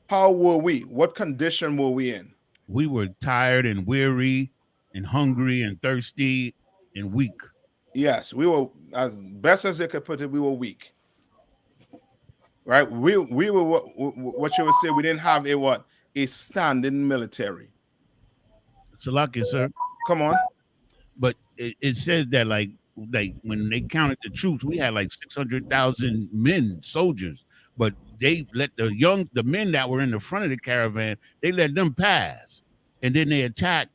How were we? What condition were we in? We were tired and weary and hungry and thirsty and weak. Yes, we were, as best as they could put it, we were weak. Right? We were what you would say, we didn't have a standing military. Salaki, sir. Come on. But it said that like when they counted the troops, we had like 600,000 men, soldiers. But they let the men that were in the front of the caravan, they let them pass, and then they attacked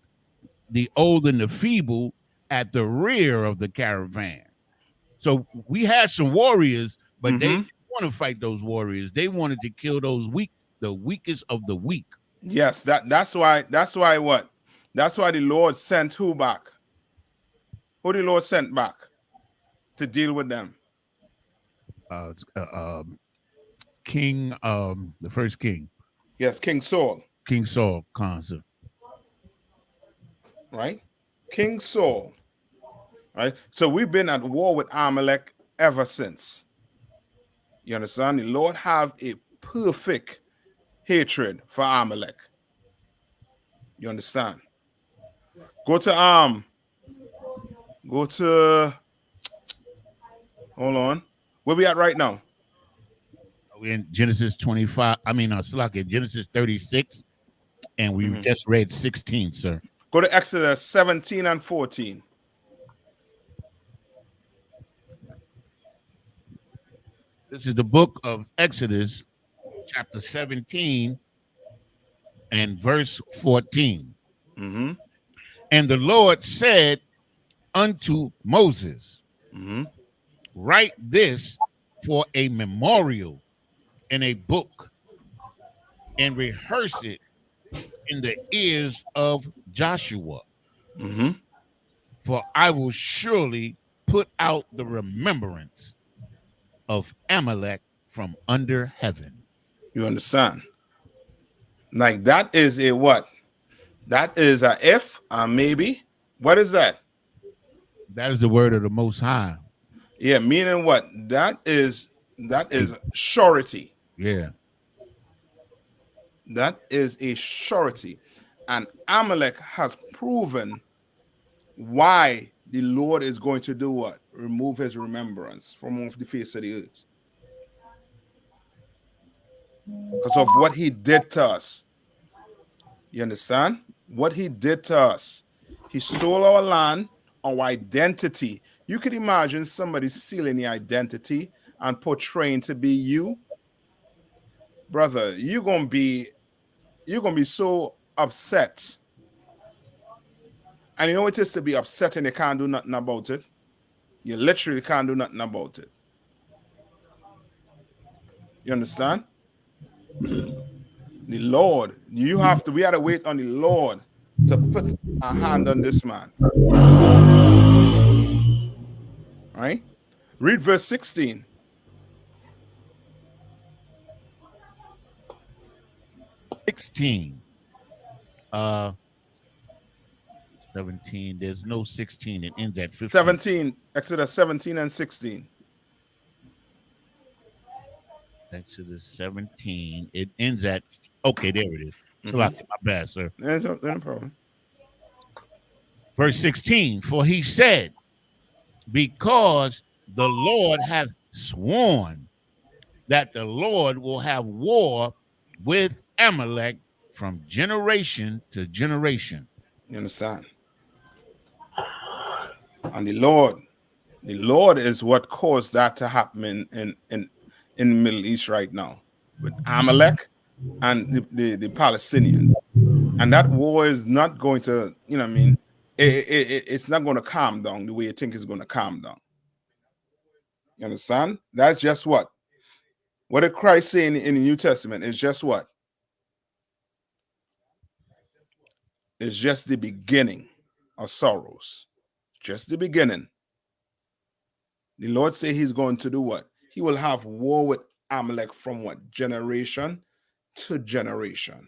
the old and the feeble at the rear of the caravan. So we had some warriors, but they didn't want to fight those warriors. They wanted to kill those the weakest of the weak. Yes, that's why what? That's why the Lord sent who back? Who the Lord sent back to deal with them? King, the first king. Yes, King Saul. King Saul, Khansa. Right? King Saul. Right? So we've been at war with Amalek ever since. You understand? The Lord have a perfect hatred for Amalek. You understand? Go to hold on. Where we at right now? We're in Genesis 25. I mean, Salaki, Genesis 36, and we just read 16, sir. Go to Exodus 17 and 14. This is the book of Exodus, chapter 17 and verse 14. And the Lord said unto Moses, write this for a memorial in a book and rehearse it in the ears of Joshua. For I will surely put out the remembrance of Amalek from under heaven. You understand? Like that is a what? That is a if, a maybe. What is that? That is the word of the Most High. Yeah, meaning what? That is surety. Yeah. That is a surety. And Amalek has proven why the Lord is going to do what? Remove his remembrance from off the face of the earth. Because of what he did to us. You understand? What he did to us. He stole our land, our identity. You could imagine somebody stealing the identity and portraying to be you. Brother, you're gonna be so upset. And you know what it is to be upset and you can't do nothing about it? You literally can't do nothing about it. You understand? The Lord, we had to wait on the Lord to put a hand on this man. Right? Read verse 16. 16. 17. There's no 16. It ends at 15. 17. Exodus 17 and 16. Exodus 17. It ends at, okay, there it is. My bad, sir. No problem. Verse 16. For he said, because the Lord hath sworn that the Lord will have war with Amalek from generation to generation. You understand? And the Lord is what caused that to happen in the Middle East right now with Amalek and the Palestinians. And that war is not going to, you know what I mean? It's not going to calm down the way you think it's going to calm down. You understand? That's just what? What did Christ say in the New Testament? It's just what? It's just the beginning of sorrows. Just the beginning. The Lord say he's going to do what? He will have war with Amalek from what? Generation to generation.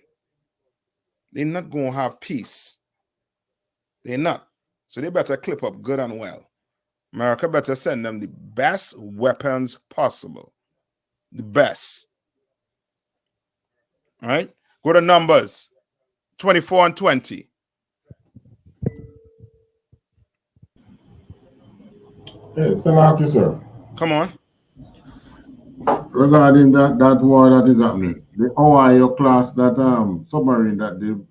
They're not going to have peace. They're not. So they better clip up good and well. America better send them the best weapons possible. The best. All right. Go to Numbers 24 and 20. Hey, Salaki, sir. Come on. Regarding that war that is happening, the Ohio class, that submarine that the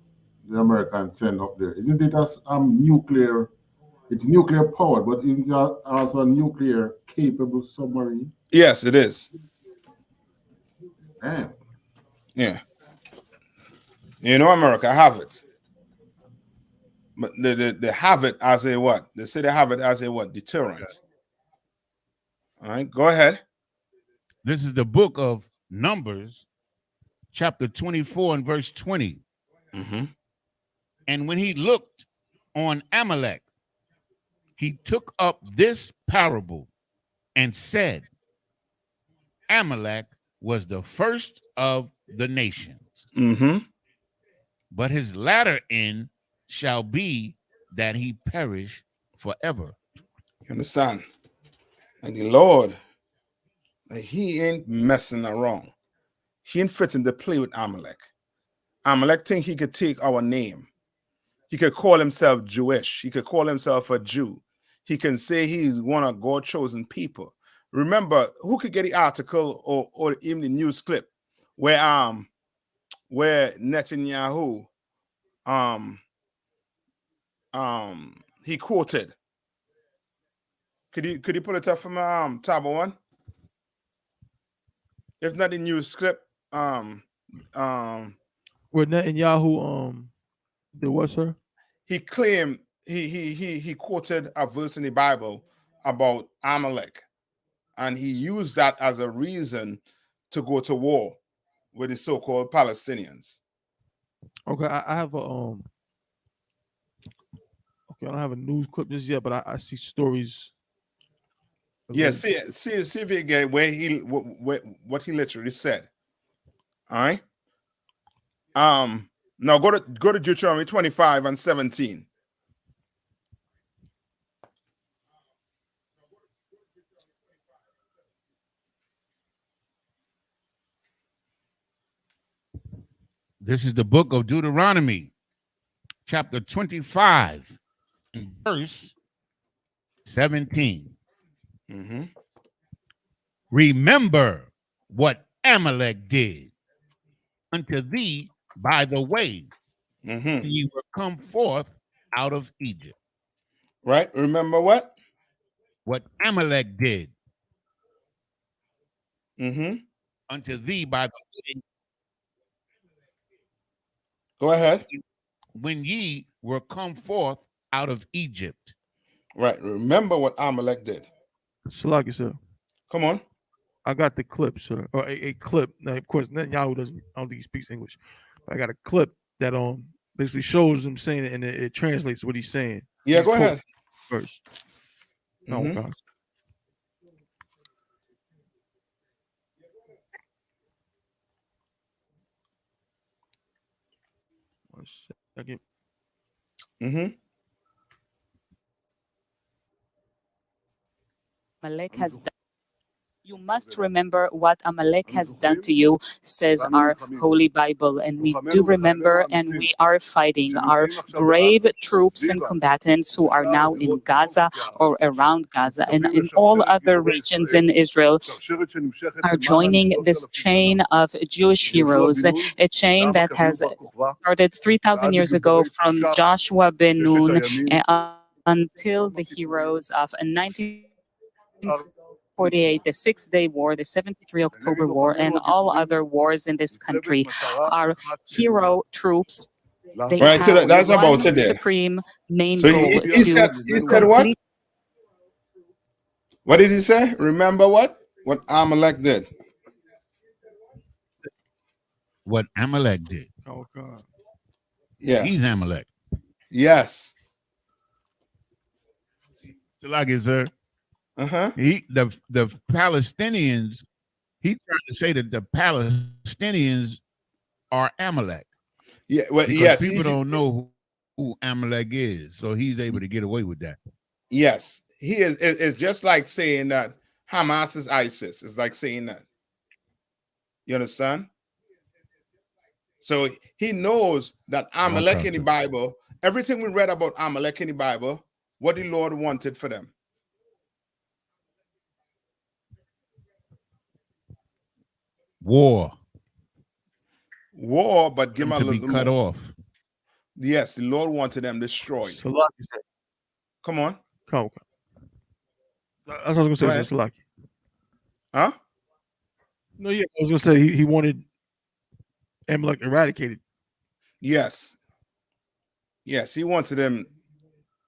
Americans send up there, isn't it as nuclear? It's nuclear powered, but isn't it also a nuclear capable submarine? Yes, it is. Damn. Yeah. You know, America have it. But they have it as a what? They say they have it as a what? Deterrent. All right, go ahead. This is the book of Numbers, chapter 24 and verse 20. Mm-hmm. And when he looked on Amalek, he took up this parable and said, Amalek was the first of the nations, Mm-hmm. but his latter end shall be that he perish forever. You understand? And the Lord, he ain't messing around. He ain't fitting to play with Amalek. Amalek think he could take our name. He could call himself Jewish. He could call himself a Jew. He can say he's one of God's chosen people. Remember, who could get the article or even the news clip where Netanyahu he quoted. Could you pull it up from tab one? If not the news clip, Where Netanyahu did what, sir? he claimed he quoted a verse in the Bible about Amalek, and he used that as a reason to go to war with the so-called Palestinians. Okay, I have a okay, I don't have a news clip just yet, but I see stories. Yeah, see if you get where what he literally said. All right. Now go to Deuteronomy 25 and 17. This is the book of Deuteronomy, chapter 25, and verse 17. Mm-hmm. Remember what Amalek did unto thee by the way Mm-hmm. when ye were come forth out of Egypt. Right? Remember what? What Amalek did Mm-hmm. unto thee by the way Go ahead. when ye were come forth out of Egypt. Right. Remember what Amalek did. Salaki, sir. Come on. I got the clip, sir, or a clip. Now, of course, Netanyahu doesn't. I don't think he speaks English. But I got a clip that basically shows him saying it, and it translates what he's saying. Yeah, go ahead. First. Oh Mm-hmm. gosh. One second. Mm-hmm. Amalek has done. You must remember what Amalek has done to you, says our Holy Bible. And we do remember, and we are fighting. Our brave troops and combatants who are now in Gaza or around Gaza and in all other regions in Israel are joining this chain of Jewish heroes, a chain that has started 3,000 years ago from Joshua ben Nun until the heroes of 1948, the 6-Day War, the 73 October War, and all other wars in this country. Our hero troops, they Right, so have that's about one it there. supreme main So goal he said what? complete. What did he say? Remember what? What Amalek did. What Amalek did. Oh God. Yeah. He's Amalek. Yes. Salaki, sir. Uh-huh. The Palestinians, he tried to say that the Palestinians are Amalek. Yeah, well, because yes. people don't know who Amalek is, so he's able to get away with that. Yes. He is. It's just like saying that Hamas is ISIS. It's like saying that. You understand? So he knows that Amalek in the Bible, everything we read about Amalek in the Bible, what the Lord wanted for them. War, but give them to be cut off. Yes, the Lord wanted them destroyed. Come on. Come on. That's what I was gonna say, Salaki. Huh? No, yeah, I was gonna say he wanted Amalek eradicated. Yes. Yes, he wanted them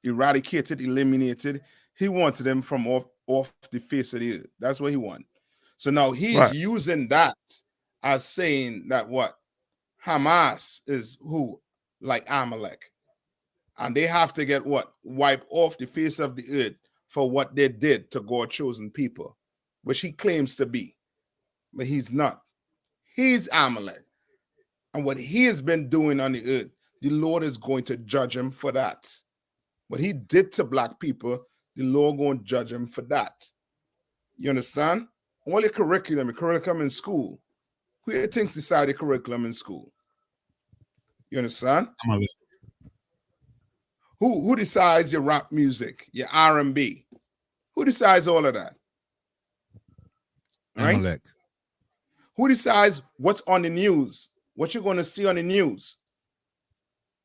eradicated, eliminated. He wanted them from off the face of the earth. That's what he wanted. So now he's using that as saying that what? Hamas is who? Like Amalek. And they have to get what? Wiped off the face of the earth for what they did to God's chosen people, which he claims to be. But he's not. He's Amalek. And what he has been doing on the earth, the Lord is going to judge him for that. What he did to black people, the Lord going to judge him for that. You understand? All your curriculum in school. Who thinks decide the curriculum in school? You understand? Who decides your rap music, your R&B? Who decides all of that? Right? Amalek. Who decides what's on the news? What you're going to see on the news?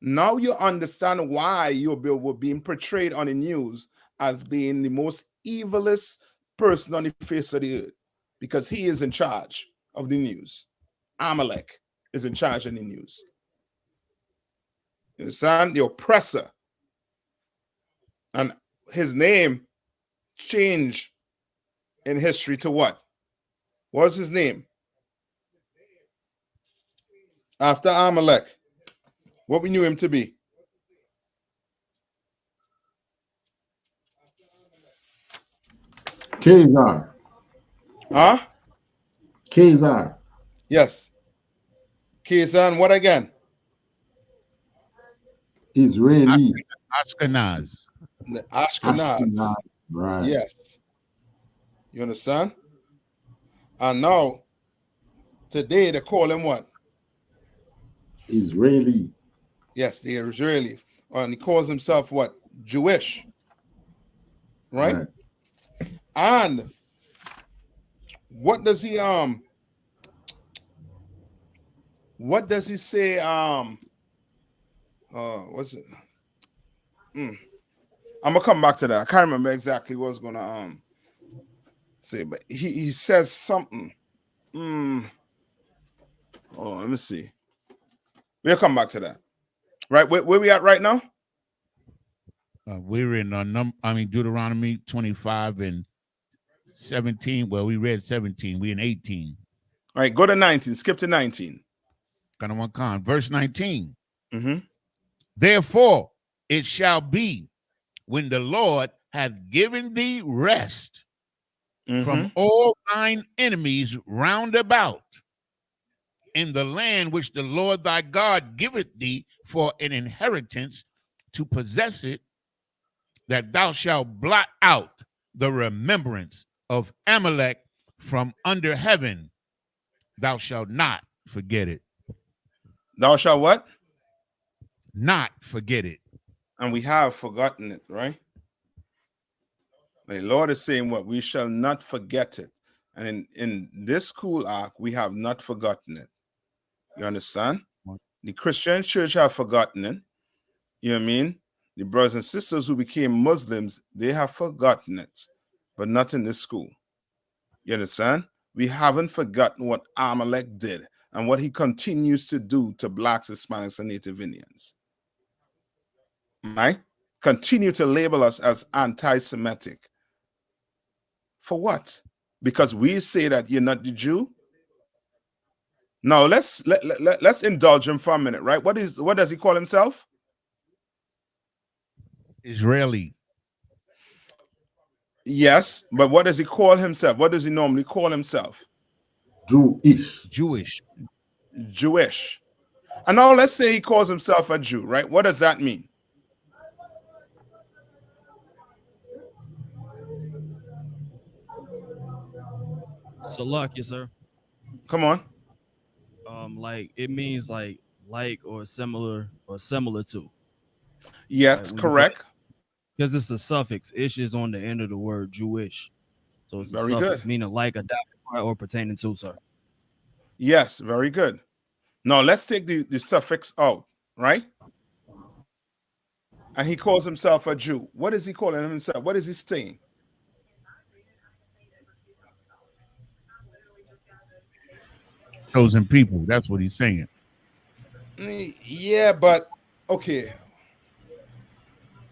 Now you understand why you were being portrayed on the news as being the most evilest person on the face of the earth, because he is in charge of the news. Amalek is in charge of the news. You understand? The oppressor. And his name changed in history to what? What's his name? After Amalek, what we knew him to be? Khazar. Huh? Khazar. Yes. Khazar and what again? Israeli. Ashkenaz. The Ashkenaz. Right. Yes. You understand? And now, today they call him what? Israeli. Yes, the Israeli. And he calls himself what? Jewish. Right? And what does he say? What's it? I'm gonna come back to that. I can't remember exactly what I was gonna say, but he says something. Oh, let me see. We'll come back to that. Right, where we at right now? We're in Deuteronomy 25 and 17. Well, we read 17. We in 18. All right, go to 19. Skip to 19. Verse 19. Mm-hmm. Therefore, it shall be when the Lord hath given thee rest from all thine enemies round about in the land which the Lord thy God giveth thee for an inheritance to possess it, that thou shalt blot out the remembrance of Amalek from under heaven. Thou shalt not forget it. Thou shalt what? Not forget it. And we have forgotten it, right? The Lord is saying what? We shall not forget it. And in this school arc, we have not forgotten it. You understand? The Christian church have forgotten it. You know what I mean? The brothers and sisters who became Muslims, they have forgotten it, but not in this school. You understand? We haven't forgotten what Amalek did and what he continues to do to blacks, Hispanics, and Native Indians. Right? Continue to label us as anti-Semitic. For what? Because we say that you're not the Jew? Now let's indulge him for a minute, right? What does he call himself? Israeli. Yes, but what does he call himself? What does he normally call himself? Jewish. And now let's say he calls himself a Jew, right? What does that mean? Salak, yes, sir. Come on. like it means like or similar to. Yes, Like when you put correct. because it's a suffix. Ish is on the end of the word Jewish. So it's a Very good. suffix, meaning like, adopted by, or pertaining to, sir. Yes, very good. Now let's take the suffix out, right? And he calls himself a Jew. What is he calling himself? What is he saying? Chosen people. That's what he's saying. Yeah, but okay.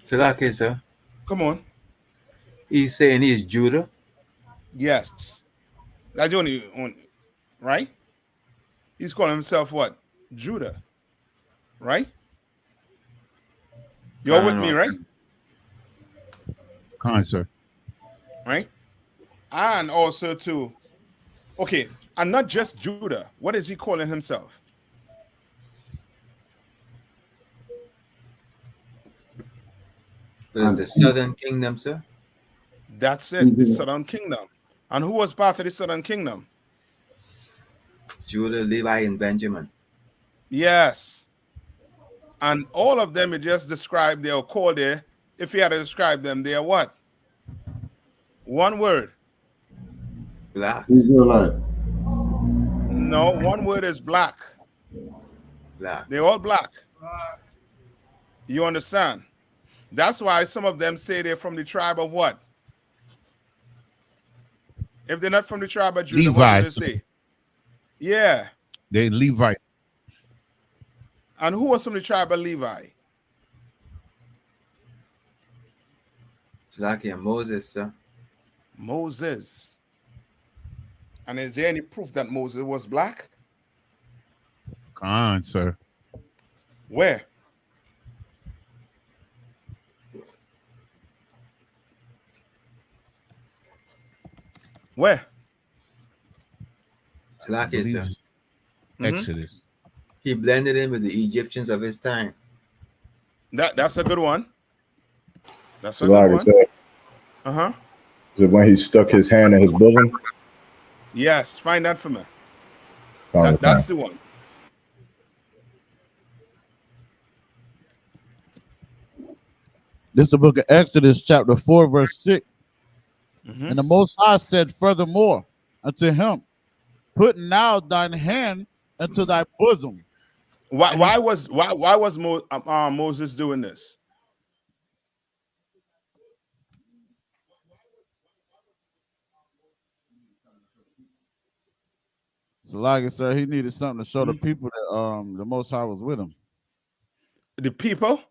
Salaki, sir. Come on. He's saying he's Judah. Yes. That's the only right? He's calling himself what? Judah. Right? You're with me, right? Come on, sir. Right? And also to okay, and not just Judah. What is he calling himself? What is the southern kingdom, sir? That's it, the southern kingdom. And who was part of the southern kingdom? Judah, Levi, and Benjamin. Yes. And all of them, he just described, they are called there. If he had to describe them, they are what? One word. Black. Israelite. No, one word is black. Black. They're all black. You understand? That's why some of them say they're from the tribe of what? If they're not from the tribe of Judah, what do they say? Yeah. They Levite. And who was from the tribe of Levi? Salaki and Moses, sir. Moses. And is there any proof that Moses was black? Come on, sir. Where? Where? Salaki, sir. Exodus. He blended in with the Egyptians of his time. That's a good one. That's a good one. Uh-huh. Is it when he stuck his hand in his bosom? Yes, find that for me. That's the one. This is the book of Exodus, chapter 4, verse 6. And the Most High said furthermore unto him, put now thine hand into thy bosom. Why was Moses doing this? So like I said, he needed something to show the people that the Most High was with him. The people?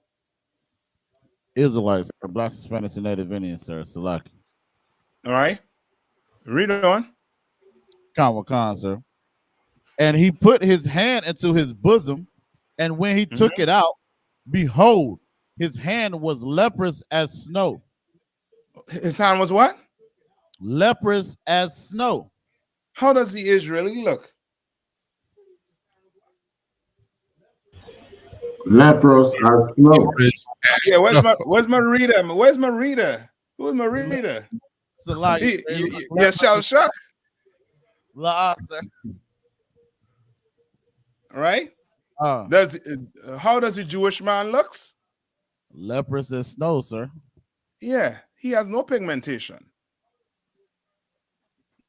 Israelites, Black, Spanish, and Native Indians, sir. Salaki. All right. Read it on. Khan, sir. And he put his hand into his bosom, and when he took it out, behold, his hand was leprous as snow. His hand was what? Leprous as snow. How does the Israeli look? Leprous as snow. Yeah, where's my reader? Where's my reader? Who's my reader? Yeah, SHALAM. Sir. Right? How does the Jewish man looks? Leprous as snow, sir. Yeah, he has no pigmentation.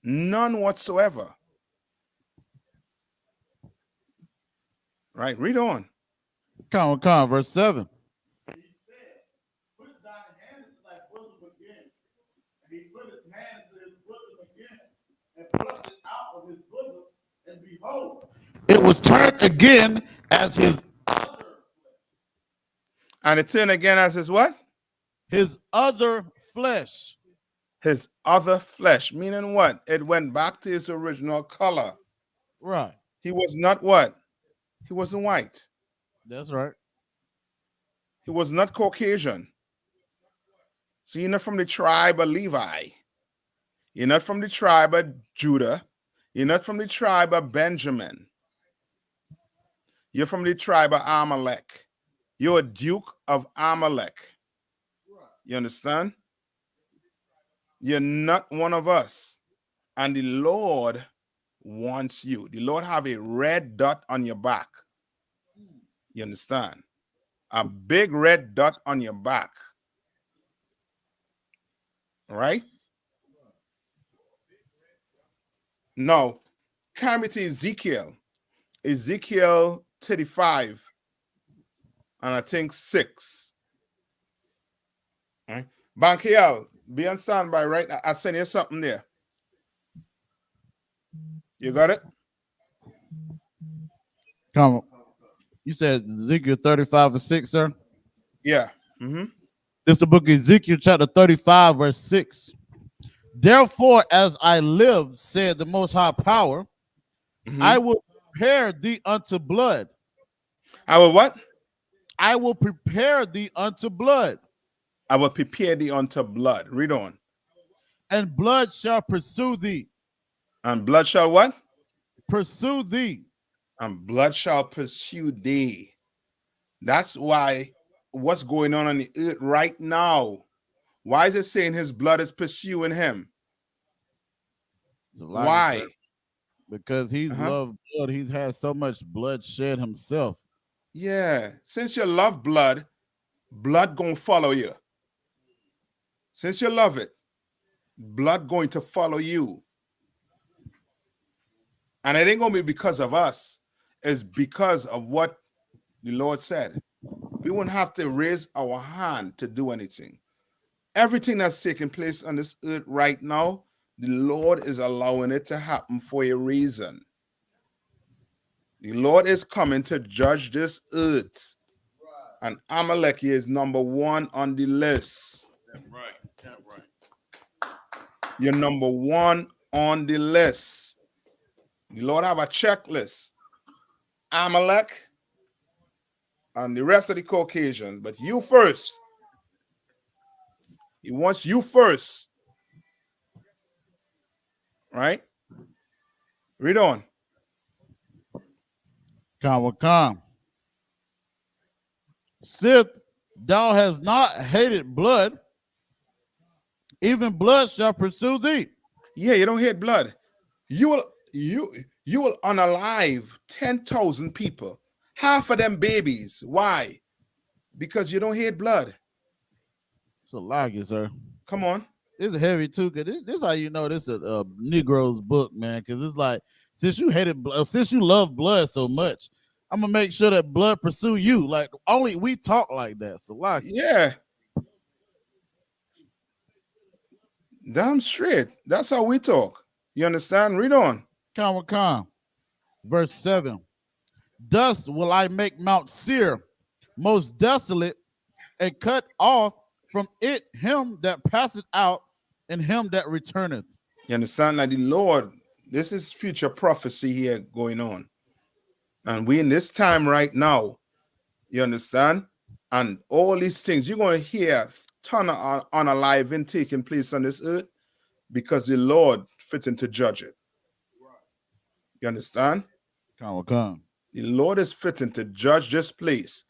None whatsoever. Right, read on. Khan, verse 7. He said, put thine hand into thy bosom again. And he put his hand into his bosom again and plucked it out of his bosom, and behold, it was turned again as his other flesh. And it turned again as his what? His other flesh. His other flesh, meaning what? It went back to his original color. Right. He was not what? He wasn't white. That's right. He was not Caucasian. So you're not from the tribe of Levi. You're not from the tribe of Judah. You're not from the tribe of Benjamin. You're from the tribe of Amalek. You're a duke of Amalek. You understand? You're not one of us. And the Lord wants you. The Lord have a red dot on your back. You understand? A big red dot on your back. All right? Now, carry me to Ezekiel. Ezekiel 35 and I think 6. All right? Bankiel, be on standby, right? I send you something there. You got it? Come on. You said Ezekiel 35 and 6, sir? Yeah. Mm-hmm. This is the book of Ezekiel, chapter 35, verse 6. Therefore, as I live, said the Most High Power, I will prepare thee unto blood. I will what? I will prepare thee unto blood. I will prepare thee unto blood. Read on. And blood shall pursue thee. And blood shall what? Pursue thee. And blood shall pursue thee. That's why what's going on the earth right now. Why is it saying his blood is pursuing him? Why? Because he's loved blood. He's had so much blood shed himself. Yeah. Since you love blood, blood gonna follow you. Since you love it, blood going to follow you. And it ain't gonna be because of us. It's because of what the Lord said. We wouldn't have to raise our hand to do anything. Everything that's taking place on this earth right now, the Lord is allowing it to happen for a reason. The Lord is coming to judge this earth. And Amalek is number 1 on the list. Right. You're number 1 on the list. The Lord have a checklist. Amalek and the rest of the Caucasians, but you first. He wants you first. Right? Read on. Come. Sith, thou hast not hated blood, even blood shall pursue thee. Yeah, you don't hate blood. You will unalive 10,000 people. Half of them babies. Why? Because you don't hate blood. It's a lie, sir. Come on. It's heavy too, cause this how you know this is a Negro's book, man. Cause it's like since you hated blood, since you love blood so much, I'm gonna make sure that blood pursue you. Like only we talk like that. So like, yeah, damn straight. That's how we talk. You understand? Read on. Come. Verse 7. Thus will I make Mount Seir most desolate, and cut off from it him that passeth out, and him that returneth. You understand? Like the Lord, this is future prophecy here going on. And we in this time right now, you understand? And all these things, you're going to hear ton of unaliving taking place on this earth because the Lord fitting to judge it. You understand? Come. The Lord is fitting to judge this place.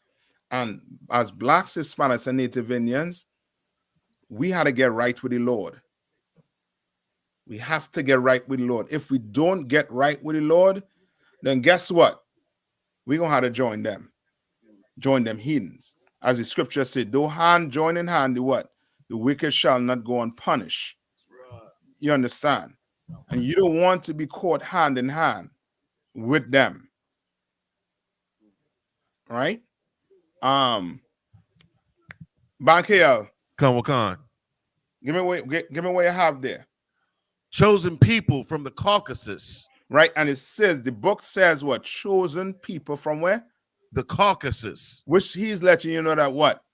And as Blacks, Hispanics, and Native Indians, we had to get right with the Lord. We have to get right with the Lord. If we don't get right with the Lord, then guess what? We're going to have to join them. Join them heathens. As the scripture said, though hand join in hand, the what? The wicked shall not go unpunished. You understand? And you don't want to be caught hand in hand with them. Right? Bankiel. Kanwakan. Give me what you have there. Chosen people from the Caucasus. Right, and it says, the book says what? Chosen people from where? The Caucasus. Which he's letting you know that what?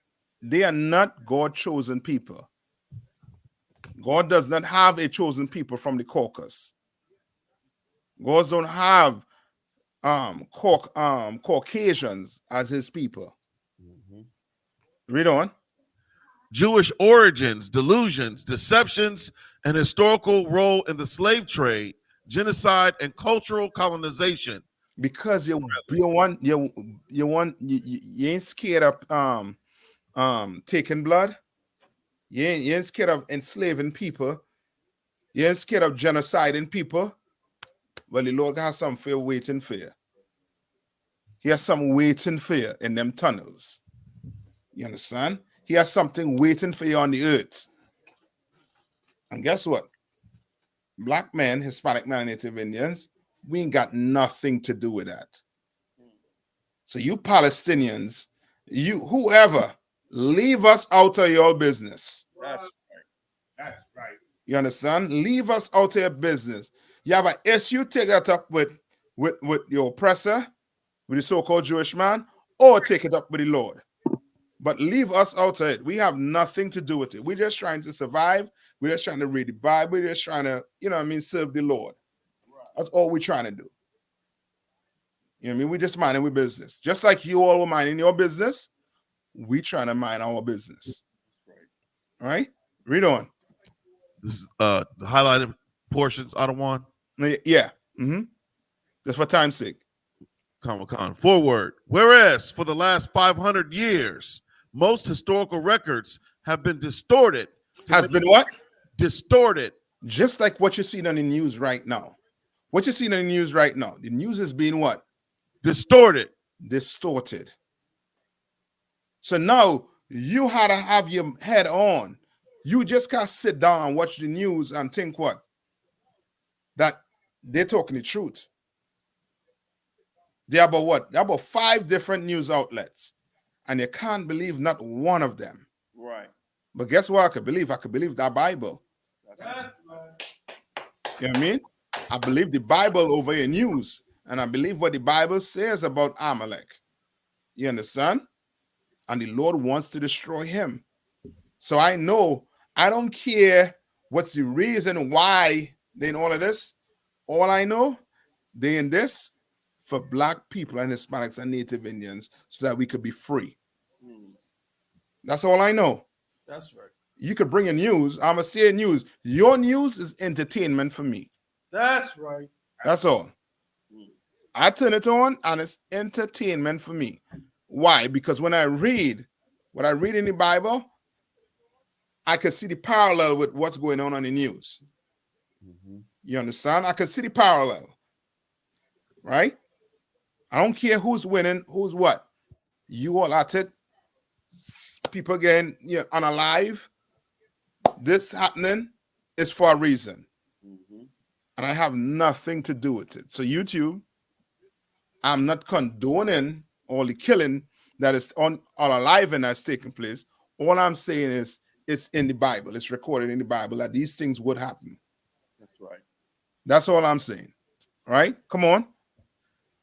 They are not God-chosen people. God does not have a chosen people from the Caucasus. God don't have Caucasians as his people. Read on. Jewish origins, delusions, deceptions, and historical role in the slave trade, genocide, and cultural colonization. Because you ain't scared of taking blood. You ain't scared of enslaving people. You ain't scared of genociding people. Well, the Lord has some fear waiting for you. He has some waiting for you in them tunnels. You understand? He has something waiting for you on the earth. And guess what? Black men, Hispanic men, Native Indians, we ain't got nothing to do with that. So you Palestinians, you whoever, leave us out of your business. That's right. That's right. You understand? Leave us out of your business. You have an issue, take that up with your oppressor, with the so-called Jewish man, or take it up with the Lord. But leave us out of it. We have nothing to do with it. We're just trying to survive. We're just trying to read the Bible. We're just trying to, you know what I mean, serve the Lord. That's all we're trying to do. You know what I mean? We're just minding our business. Just like you all were minding your business, we trying to mind our business. All right? Read on. This is the highlighted portions, Adawan. Yeah. Just for time's sake. Comic-Con. Forward. Whereas for the last 500 years, most historical records have been distorted. Has been what? Distorted. Just like what you're seeing on the news right now. What you're seeing on the news right now. The news is being what? Distorted. Distorted. So now you had to have your head on. You just can't sit down and watch the news and think what? That they're talking the truth. They're about what? They're about 5 different news outlets. And you can't believe not one of them. Right. But guess what I could believe? I could believe that Bible. That's You know what I mean? I believe the Bible over your news. And I believe what the Bible says about Amalek. You understand? And the Lord wants to destroy him. So I know, I don't care what's the reason why they're in all of this. All I know, they're in this for Black people and Hispanics and Native Indians so that we could be free. That's all I know. That's right. You could bring a news. I'm going to say news. Your news is entertainment for me. That's right. That's all. I turn it on and it's entertainment for me. Why? Because when I read what I read in the Bible, I can see the parallel with what's going on the news. You understand? I can see the parallel. Right? I don't care who's winning, who's what. You all at it. People getting unalive. This happening is for a reason. And I have nothing to do with it. So YouTube, I'm not condoning all the killing that is on alive and that's taking place. All I'm saying is it's in the Bible. It's recorded in the Bible that these things would happen. That's right. That's all I'm saying. All right? Come on.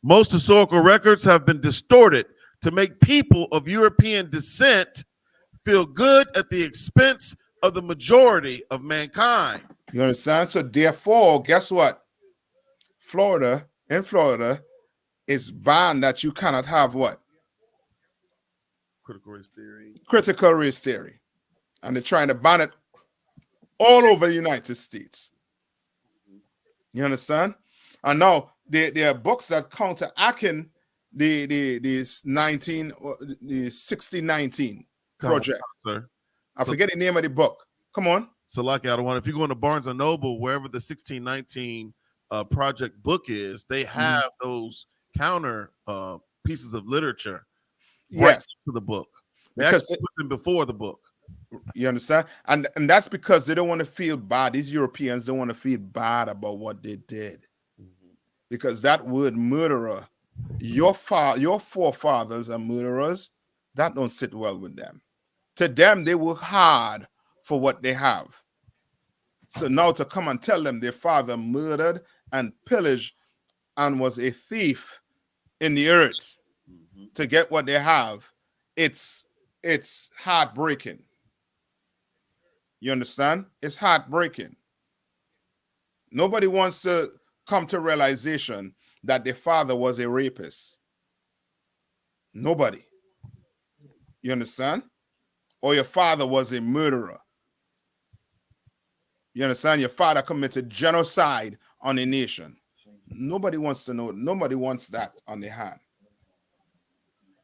Most historical records have been distorted to make people of European descent feel good at the expense of the majority of mankind. You understand? So therefore, guess what? In Florida, it's banned that you cannot have what? Critical race theory. Critical race theory. And they're trying to ban it all over the United States. You understand? And now there are books that counteract the 1619 project. Sir. I forget the name of the book. Come on. So like I don't want, if you go into Barnes and Noble, wherever the 1619 project book is, they have those counter pieces of literature right to the book. They actually put them before the book. You understand? And that's because they don't want to feel bad. These Europeans don't want to feel bad about what they did. Because that word murderer, your forefathers are murderers, that don't sit well with them. To them, they work hard for what they have. So now to come and tell them their father murdered and pillaged and was a thief in the earth to get what they have, it's heartbreaking. You understand? It's heartbreaking. Nobody wants to come to realization that their father was a rapist. Nobody. You understand? Or your father was a murderer. You understand? Your father committed genocide on a nation. Nobody wants to know. Nobody wants that on their hand.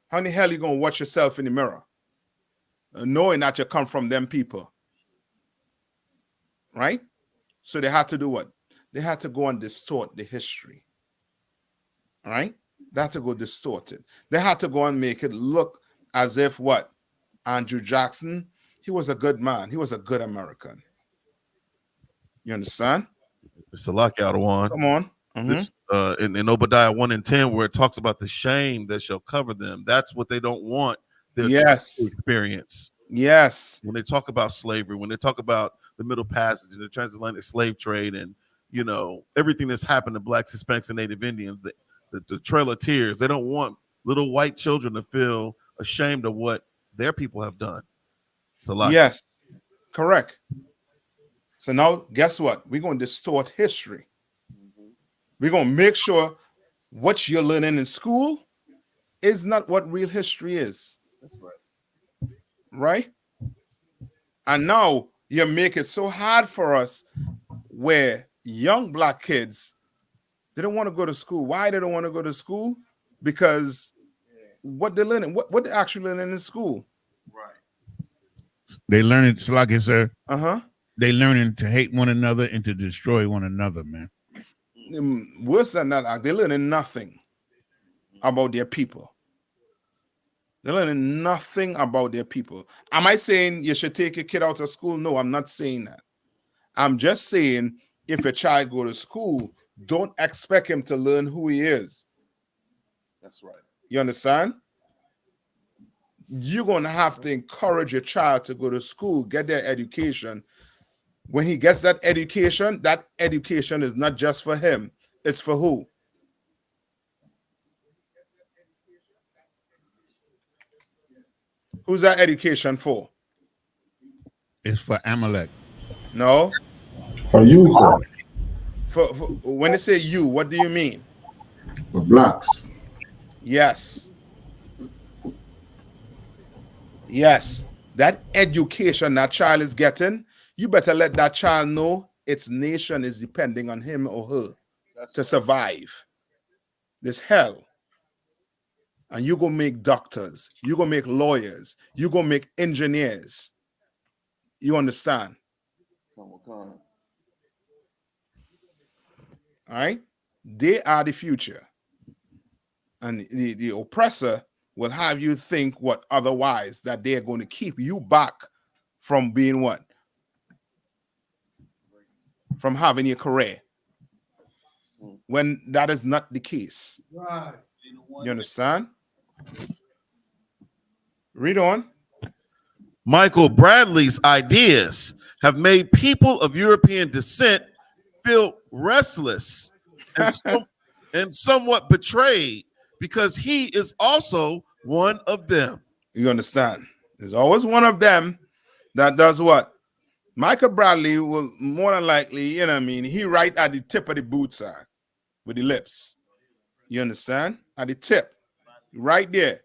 How in the hell are you going to watch yourself in the mirror? Knowing that you come from them people. Right? So they had to do what? they had to go and distort the history. All right? They had to go distort it. They had to go and make it look as if what? Andrew Jackson, he was a good man. He was a good American. You understand? It's a lockout one. Come on. This in Obadiah 1:10, where it talks about the shame that shall cover them. That's what they don't want their to experience. Yes. When they talk about slavery, when they talk about the Middle Passage and the transatlantic slave trade, and everything that's happened to blacks, Hispanics, and Native Indians, the Trail of Tears, they don't want little white children to feel ashamed of what their people have done. It's a lot. Yes, correct. So now, guess what? We're going to distort history. We're going to make sure what you're learning in school is not what real history is. That's right. Right? And now you make it so hard for us where young black kids, they don't want to go to school. Why they don't want to go to school? Because what they're learning, what they're actually learning in school. Right. They learning, Salaki, sir. Uh-huh. They learning to hate one another and to destroy one another, man. Worse than that, they're learning nothing about their people. They're learning nothing about their people. Am I saying you should take your kid out of school? No, I'm not saying that. I'm just saying if a child go to school, don't expect him to learn who he is. That's right. You understand? You're going to have to encourage your child to go to school, get their education. When he gets that education is not just for him. It's for who? Who's that education for? It's for Amalek. No. For you, sir. For when they say you, what do you mean? For blacks. Yes. Yes. That education that child is getting, you better let that child know its nation is depending on him or her to survive this hell. And you gonna make doctors, you gonna make lawyers, you gonna make engineers. You understand? All right? They are the future. And the oppressor will have you think what otherwise, that they are going to keep you back from being what? From having a career. When that is not the case. Right. You understand? Read on. Michael Bradley's ideas have made people of European descent feel restless and somewhat betrayed because he is also one of them. You understand? There's always one of them that does what? Michael Bradley will more than likely, you know what I mean, he right at the tip of the boot sack with the lips. You understand? At the tip. Right there.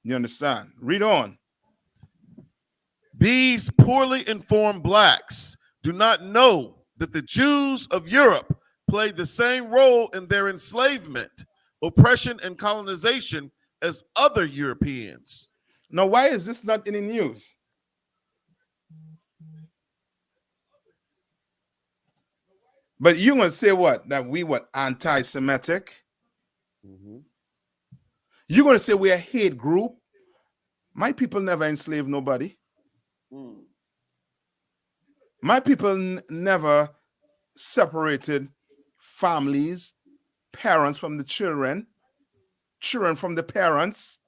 You understand? Read on. These poorly informed blacks do not know that the Jews of Europe played the same role in their enslavement, oppression, and colonization as other Europeans. Now, why is this not in the news? But you're going to say what? That we what? Anti-Semitic? You're going to say we're a hate group? My people never enslaved nobody. My people never separated families, parents from the children, children from the parents.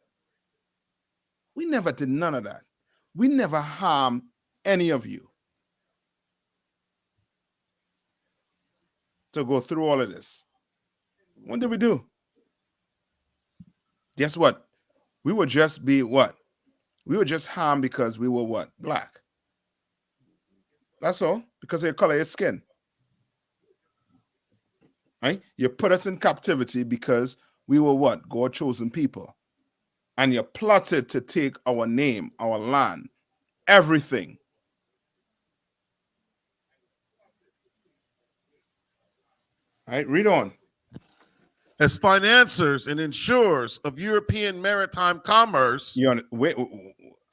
We never did none of that. We never harmed any of you to go through all of this. What did we do? Guess what? We would just be what? We were just harmed because we were what? Black. That's all. Because of the color of your skin. Right? You put us in captivity because we were what? God's chosen people. And you plotted to take our name, our land, everything. All right, read on. As financiers and insurers of European maritime commerce.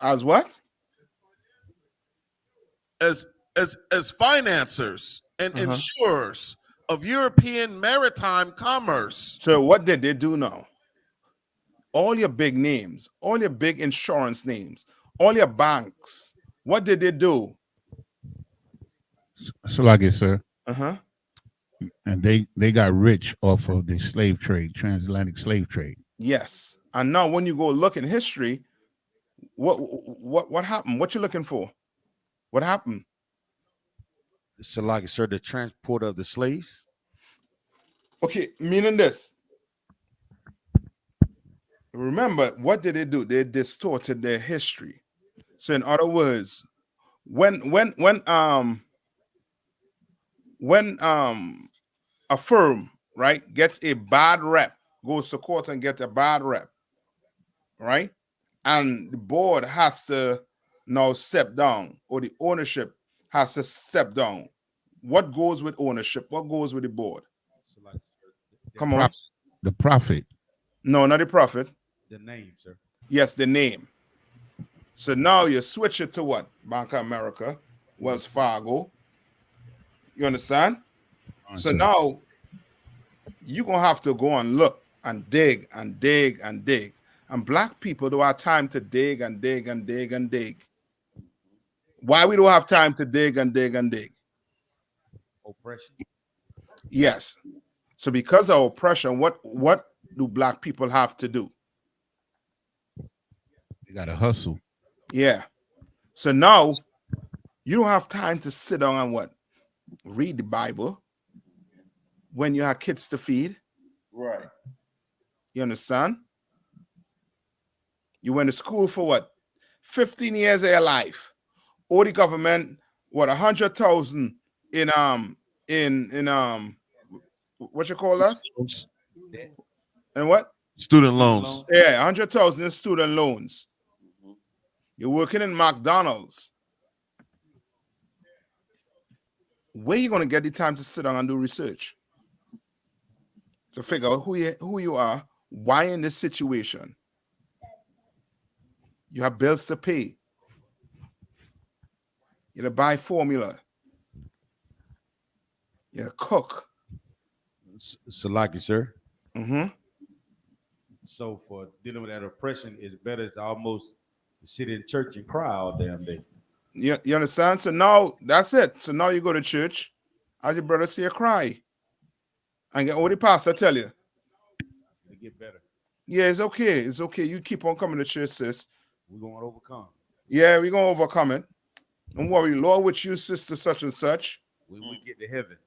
As what? As financiers and insurers of European maritime commerce. So what did they do now? All your big names, all your big insurance names, all your banks, what did they do? So like it, sir. Uh-huh. And they got rich off of the slave trade, transatlantic slave trade. Yes. And now when you go look in history, what happened? What you looking for? What happened? So like, sir, the transport of the slaves. Okay, meaning this. Remember, what did they do? They distorted their history. So in other words, when a firm, right, gets a bad rep, goes to court and gets a bad rep, right? And the board has to now step down, or the ownership has to step down. What goes with ownership? What goes with the board? So like, Come on. The profit. No, not the profit. The name, sir. Yes, the name. So now you switch it to what? Bank of America, Wells Fargo. You understand? So now you're going to have to go and look and dig and dig and dig. And black people don't have time to dig and dig and dig and dig. Why we don't have time to dig and dig and dig? Oppression. Yes. So because of oppression, what do black people have to do? They got to hustle. Yeah. So now you don't have time to sit down and what? Read the Bible when you have kids to feed. Right. You understand? You went to school for what? 15 years of your life. Or the government, what, 100,000 in what you call that? And what? Student loans. Yeah, 100,000 in student loans. You're working in McDonald's. Where are you going to get the time to sit down and do research? To figure out who you are, why in this situation. You have bills to pay. You to buy formula. You to cook. So like it, sir. Mm-hmm. So for dealing with that oppression, it's better to almost sit in church and cry all damn day. You understand? So now that's it. So now you go to church, as your brother say, you cry. And get what the pastor tell you. They get better. Yeah, it's okay. It's okay. You keep on coming to church, sis. We're going to overcome. Yeah, we're going to overcome it. Don't worry, Lord with you, sister such and such. We get to heaven.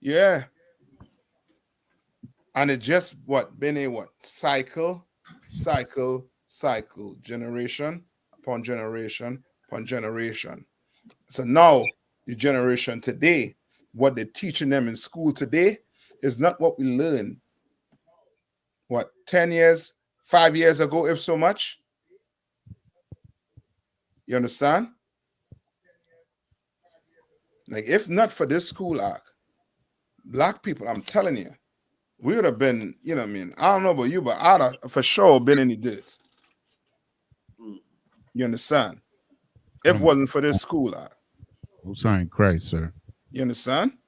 Yeah. And it just been a cycle, generation upon generation upon generation. So now the generation today, what they're teaching them in school today is not what we learned. 10 years, 5 years ago, if so much? You understand? Like, if not for this school act, black people, I'm telling you, we would have been, you know what I mean? I don't know about you, but I'd have for sure been in the dirt. You understand? If it wasn't for this school act. Oh, sign Christ, sir. You understand?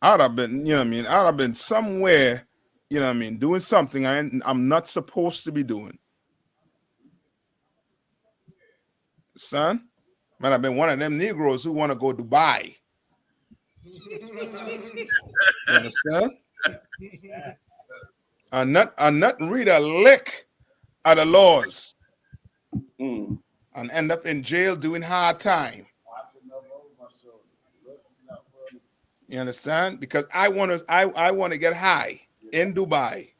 I'd have been, you know what I mean? I'd have been somewhere, you know what I mean, doing something I'm not supposed to be doing. Son, might have been one of them Negroes who want to go Dubai. You understand? And not read a lick of the laws and end up in jail doing hard time. You understand? Because I want to get high in Dubai.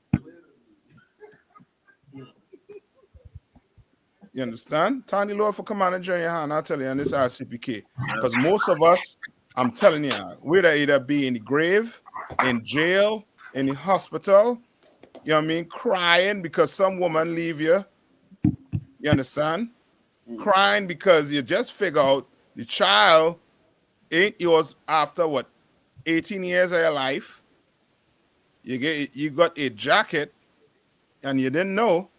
You understand? Thank the Lord for coming and join your hand. I'll tell you, and this I.S.U.P.K. Because most of us, I'm telling you, we'd either be in the grave, in jail, in the hospital, you know what I mean, crying because some woman leave you. You understand? Crying because you just figure out the child ain't yours after 18 years of your life. You got a jacket and you didn't know.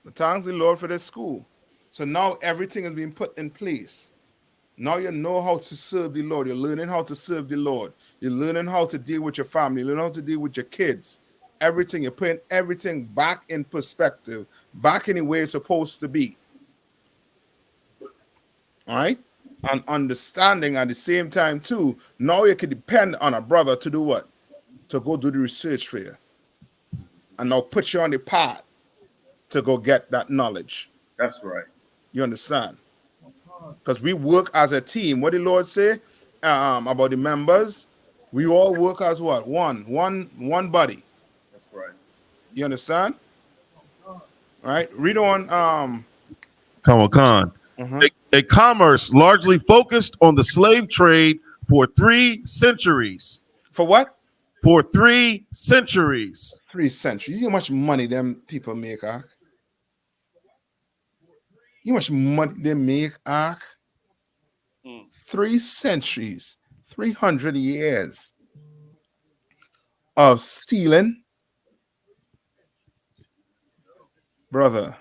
But thanks the Lord for this school. So now everything is being put in place. Now you know how to serve the Lord. You're learning how to serve the Lord. You're learning how to deal with your family. You're learning how to deal with your kids. Everything. You're putting everything back in perspective, back in the way it's supposed to be. All right? And understanding at the same time, too, now you can depend on a brother to do what? To go do the research for you. And now put you on the path to go get that knowledge. That's right. You understand? Because we work as a team. What did the Lord say about the members? We all work as what? One body. That's right. You understand? All right. Read on. Come on, Khan. A commerce largely focused on the slave trade for 3 centuries. For what? For 3 centuries. 3 centuries. You know how much money them people make, Ark? You know how much money they make, Ark? 3 centuries, 300 years of stealing. Brother,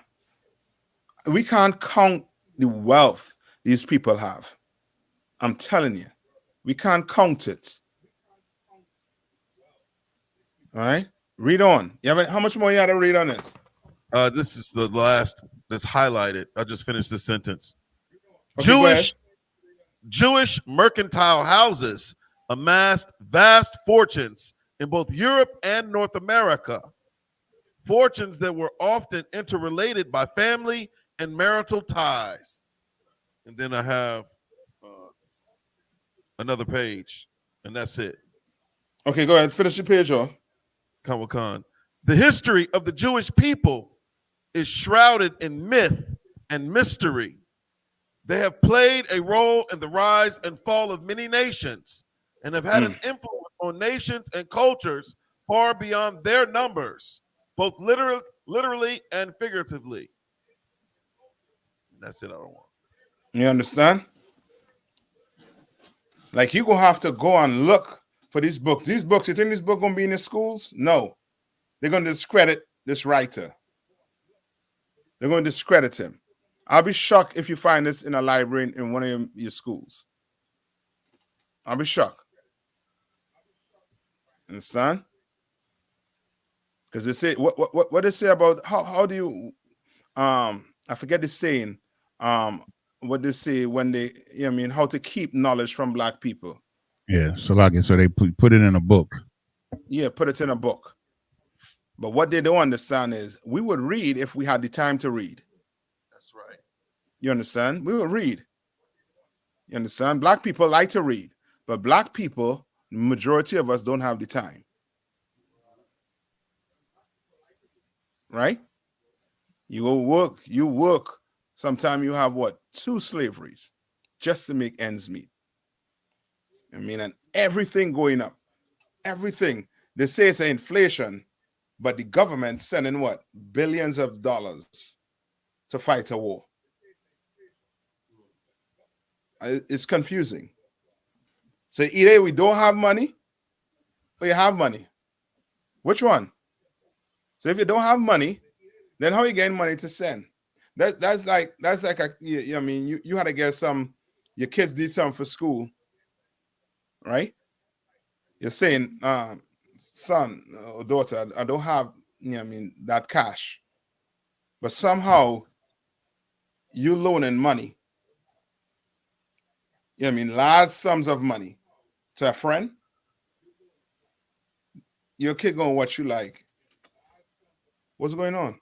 we can't count the wealth these people have. I'm telling you, we can't count it. All right, read on. How much more you had to read on it? This is the last that's highlighted. I just finished this sentence. Okay, Jewish mercantile houses amassed vast fortunes in both Europe and North America. Fortunes that were often interrelated by family and marital ties. And then I have another page, and that's it. Okay, go ahead. Finish your page off. Khan. The history of the Jewish people is shrouded in myth and mystery. They have played a role in the rise and fall of many nations and have had an influence on nations and cultures far beyond their numbers, both literally and figuratively. That's it. I don't want. You understand? Like you gonna have to go and look for these books. These books, you think this book gonna be in the schools? No. They're gonna discredit this writer. They're gonna discredit him. I'll be shocked if you find this in a library in one of your schools. I'll be shocked. Understand? Because they say what they say about how do you I forget the saying what they say when they how to keep knowledge from black people. Yeah, so they put it in a book. Yeah, put it in a book. But what they don't understand is we would read if we had the time to read. That's right. You understand? We would read. You understand? Black people like to read, but black people, the majority of us don't have the time. Right? You work. Sometimes you have what? 2 slaveries just to make ends meet. And everything going up. Everything. They say it's inflation, but the government sending what? Billions of dollars to fight a war. It's confusing. So either we don't have money or you have money. Which one? So if you don't have money, then how are you getting money to send? That's like you had to get your kids need something for school, right? You're saying, son or daughter, I don't have that cash. But somehow you loaning money. Large sums of money to a friend. Your kid gonna watch you like, what's going on?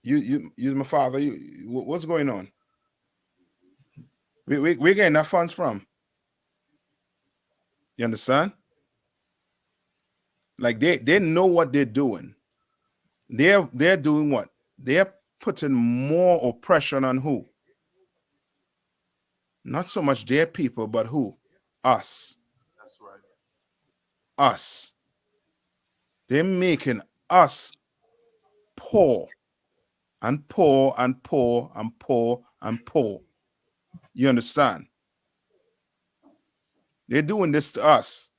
You my father. What's going on? We're getting that funds from. You understand? Like they know what they're doing. They're doing what? They're putting more oppression on who? Not so much their people, but who? Us. That's right. Us. They're making us poor and poor and poor and poor and poor. You understand? They're doing this to us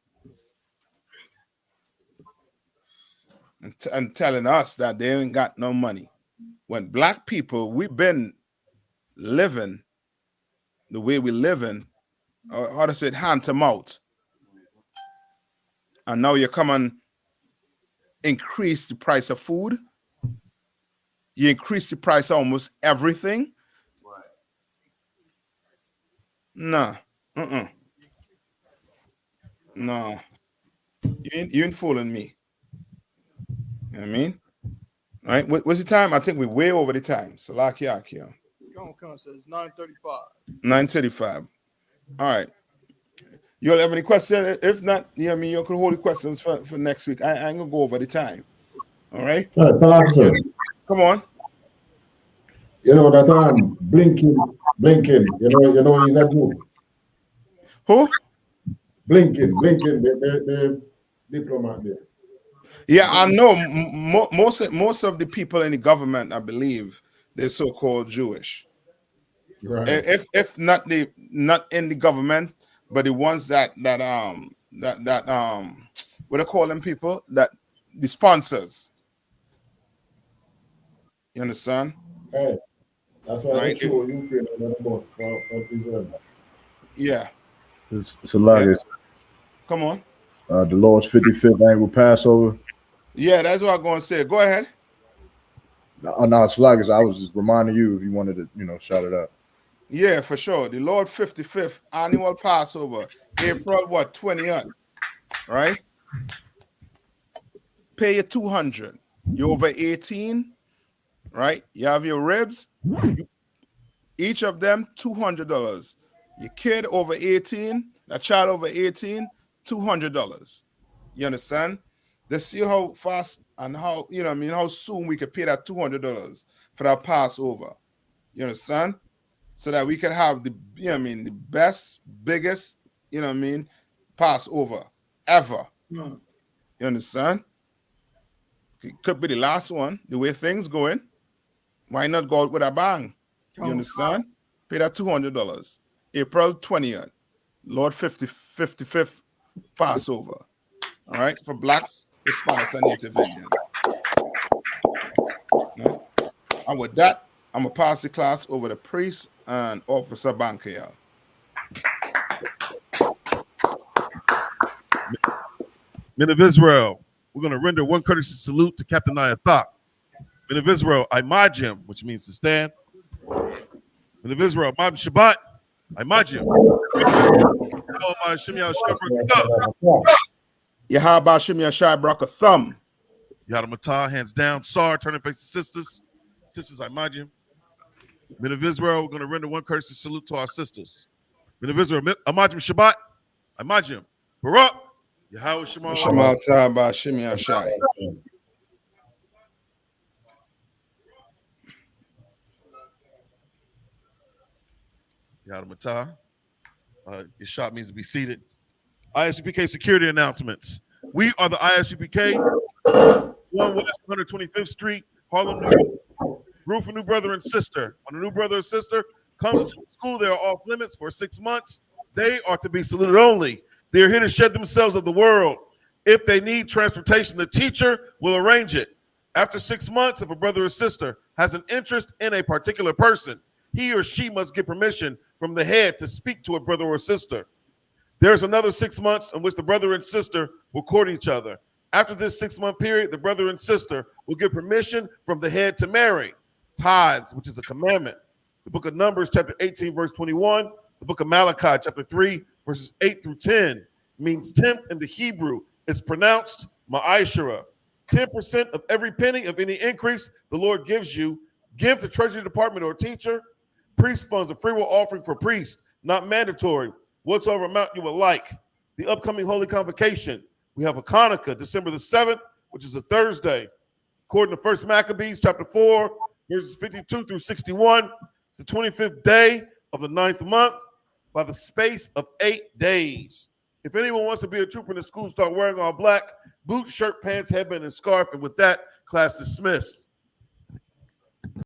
and telling us that they ain't got no money. When black people, we've been living the way we live in, how to say it, hand to mouth. And now you come and increase the price of food. You increase the price of almost everything. Nah. No. You ain't fooling me. You know what I mean? All right. What's the time? I think we're way over the time. Salakia. Con says 9:35. 9:35. All right. You all have any questions? If not, you know what I mean, you can hold the questions for next week. I ain't gonna go over the time. All right. Sorry, sir. Come on. You know that Blinken. You know he's a Jew. Who? Blinken, the diplomat there. Yeah, I know. Most of the people in the government, I believe, they're so-called Jewish. Right. If not in the government, but the ones that what do they call them people? That the sponsors. You understand? Hey, that's why Right? they throw Ukraine under the bus for Israel. Yeah. It's a lot. Yeah. Come on. The Lord's 55th annual Passover. Yeah, that's what I'm going to say. Go ahead. No, it's like I was just reminding you if you wanted to, shout it out. Yeah, for sure. The Lord 55th annual Passover, April 20th, right? Pay you $200. You're over 18, right? You have your ribs. Each of them $200. Your kid over 18, a child over 18, $200. You understand? Let's see how fast and how how soon we could pay that $200 for that Passover. You understand? So that we can have the the best, biggest, Passover ever. You understand? It could be the last one. The way things going, why not go out with a bang? You understand? Pay that $200. April 20th, Lord 55th Passover. All right, for blacks, Hispanics, and Native Indians. Right? And with that, I'm gonna pass the class over to Priest and Officer Bankiel. Men of Israel, we're going to render one courtesy salute to Captain I.S.U.P.K. Men of Israel, Imajim, which means to stand. Men of Israel, Ma'am Shabbat, Imajim. Yahaba Shimya Shai Braka Thumb. Yada Matah, hands down. Sar, turning face to sisters. Sisters, Imajim. Men of Israel, we're going to render one courtesy salute to our sisters. Men of Israel, Imajim Shabbat, Imajim. Barak. Yahweh Shema Taba Shimya Shai. Yada Matah. Your shot means to be seated. I.S.U.P.K. security announcements. We are the I.S.U.P.K. 1 West 125th Street, Harlem, New York. Group for new brother and sister. When a new brother or sister comes to school, they are off limits for 6 months. They are to be saluted only. They are here to shed themselves of the world. If they need transportation, the teacher will arrange it. After 6 months, if a brother or sister has an interest in a particular person, he or she must get permission from the head to speak to a brother or sister. There's another 6 months in which the brother and sister will court each other. After this 6-month period, the brother and sister will get permission from the head to marry. Tithes, which is a commandment. The book of Numbers, chapter 18, verse 21. The book of Malachi, chapter 3, verses 8 through 10, means tenth in the Hebrew. It's pronounced ma'ashara. 10% of every penny of any increase the Lord gives you, give to Treasury Department or teacher. Priest funds, a free will offering for priests, not mandatory. Whatsoever amount you would like. The upcoming Holy Convocation. We have a Hanukkah, December the 7th, which is a Thursday. According to 1 Maccabees, chapter 4, verses 52 through 61, it's the 25th day of the 9th month by the space of 8 days. If anyone wants to be a trooper in the school, start wearing all black, boots, shirt, pants, headband, and scarf. And with that, class dismissed.